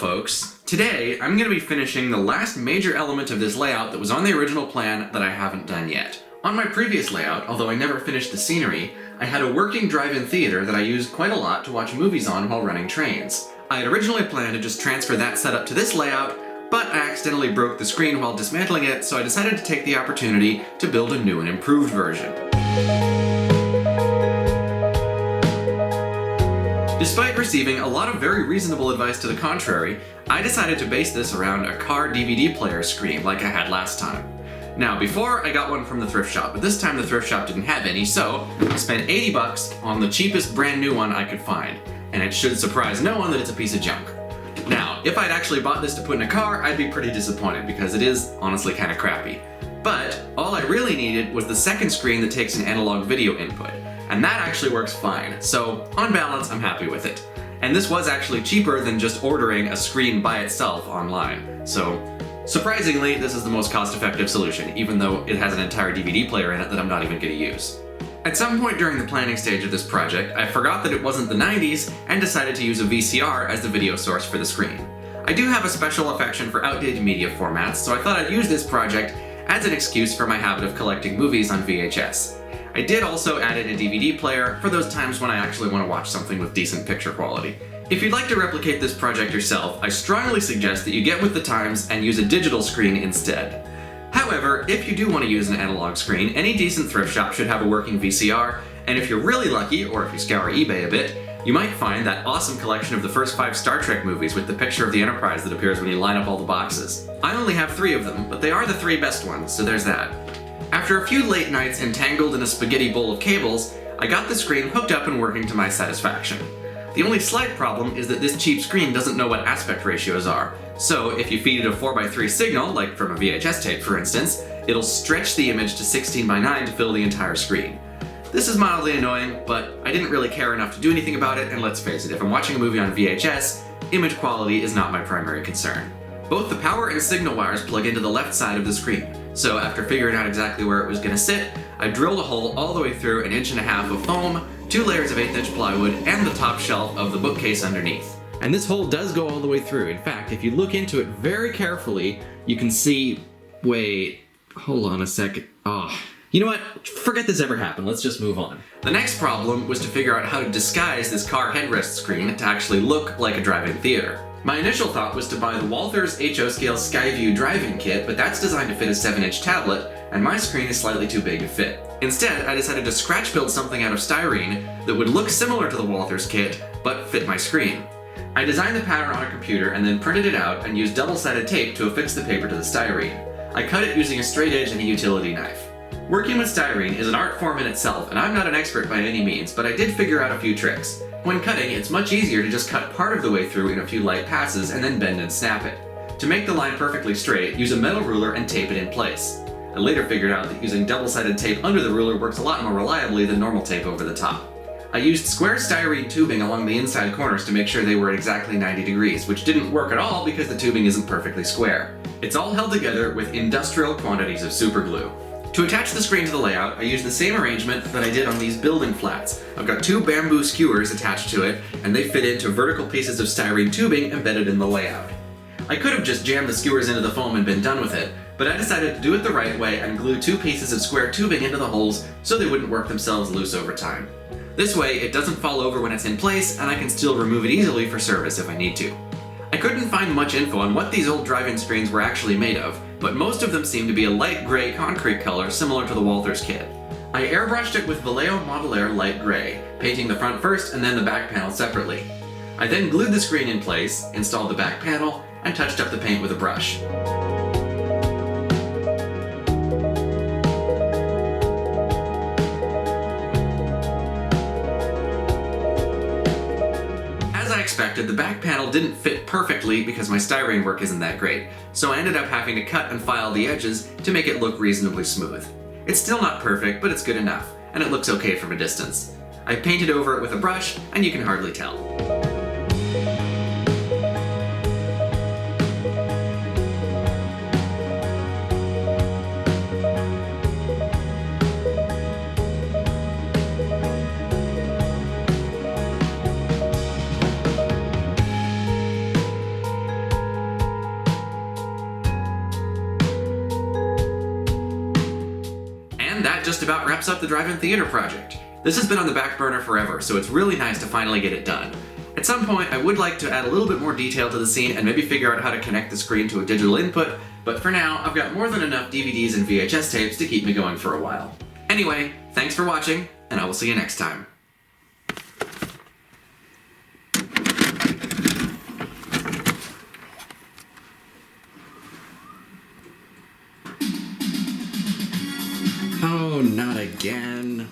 folks. Today, I'm going to be finishing the last major element of this layout that was on the original plan that I haven't done yet. On my previous layout, although I never finished the scenery, I had a working drive-in theater that I used quite a lot to watch movies on while running trains. I had originally planned to just transfer that setup to this layout, but I accidentally broke the screen while dismantling it, so I decided to take the opportunity to build a new and improved version. Despite receiving a lot of very reasonable advice to the contrary, I decided to base this around a car DVD player screen like I had last time. Now, before I got one from the thrift shop, but this time the thrift shop didn't have any, so I spent 80 bucks on the cheapest brand new one I could find, and it should surprise no one that it's a piece of junk. Now, if I'd actually bought this to put in a car, I'd be pretty disappointed because it is honestly kind of crappy. But all I really needed was the second screen that takes an analog video input, and that actually works fine, so on balance I'm happy with it. And this was actually cheaper than just ordering a screen by itself online, so surprisingly this is the most cost-effective solution, even though it has an entire DVD player in it that I'm not even going to use. At some point during the planning stage of this project, I forgot that it wasn't the 90s and decided to use a VCR as the video source for the screen. I do have a special affection for outdated media formats, so I thought I'd use this project as an excuse for my habit of collecting movies on VHS. I did also add in a DVD player for those times when I actually want to watch something with decent picture quality. If you'd like to replicate this project yourself, I strongly suggest that you get with the times and use a digital screen instead. However, if you do want to use an analog screen, any decent thrift shop should have a working VCR, and if you're really lucky, or if you scour eBay a bit, you might find that awesome collection of the first 5 Star Trek movies with the picture of the Enterprise that appears when you line up all the boxes. I only have 3 of them, but they are the 3 best ones, so there's that. After a few late nights entangled in a spaghetti bowl of cables, I got the screen hooked up and working to my satisfaction. The only slight problem is that this cheap screen doesn't know what aspect ratios are, so if you feed it a 4:3 signal, like from a VHS tape for instance, it'll stretch the image to 16:9 to fill the entire screen. This is mildly annoying, but I didn't really care enough to do anything about it, and let's face it, if I'm watching a movie on VHS, image quality is not my primary concern. Both the power and signal wires plug into the left side of the screen, so after figuring out exactly where it was going to sit, I drilled a hole all the way through 1.5 inches of foam, 2 layers of 1/8 plywood, and the top shelf of the bookcase underneath. And this hole does go all the way through. In fact, if you look into it very carefully, you can see... Wait, hold on a second. You know what? Forget this ever happened. Let's just move on. The next problem was to figure out how to disguise this car headrest screen to actually look like a drive-in theater. My initial thought was to buy the Walthers HO Scale Skyview drive-in kit, but that's designed to fit a 7-inch tablet, and my screen is slightly too big to fit. Instead, I decided to scratch build something out of styrene that would look similar to the Walthers kit, but fit my screen. I designed the pattern on a computer and then printed it out and used double-sided tape to affix the paper to the styrene. I cut it using a straight edge and a utility knife. Working with styrene is an art form in itself, and I'm not an expert by any means, but I did figure out a few tricks. When cutting, it's much easier to just cut part of the way through in a few light passes and then bend and snap it. To make the line perfectly straight, use a metal ruler and tape it in place. I later figured out that using double-sided tape under the ruler works a lot more reliably than normal tape over the top. I used square styrene tubing along the inside corners to make sure they were at exactly 90 degrees, which didn't work at all because the tubing isn't perfectly square. It's all held together with industrial quantities of superglue. To attach the screen to the layout, I used the same arrangement that I did on these building flats. I've got 2 bamboo skewers attached to it, and they fit into vertical pieces of styrene tubing embedded in the layout. I could have just jammed the skewers into the foam and been done with it, but I decided to do it the right way and glue 2 pieces of square tubing into the holes so they wouldn't work themselves loose over time. This way, it doesn't fall over when it's in place, and I can still remove it easily for service if I need to. I couldn't find much info on what these old drive-in screens were actually made of, but most of them seem to be a light gray concrete color similar to the Walthers kit. I airbrushed it with Vallejo Model Air Light Gray, painting the front first and then the back panel separately. I then glued the screen in place, installed the back panel, and touched up the paint with a brush. As I expected, the back panel didn't fit perfectly because my styrene work isn't that great, so I ended up having to cut and file the edges to make it look reasonably smooth. It's still not perfect, but it's good enough, and it looks okay from a distance. I painted over it with a brush, and you can hardly tell. just about wraps up the drive-in theater project. This has been on the back burner forever, so it's really nice to finally get it done. At some point, I would like to add a little bit more detail to the scene and maybe figure out how to connect the screen to a digital input, but for now, I've got more than enough DVDs and VHS tapes to keep me going for a while. Anyway, thanks for watching, and I will see you next time. Oh, not again.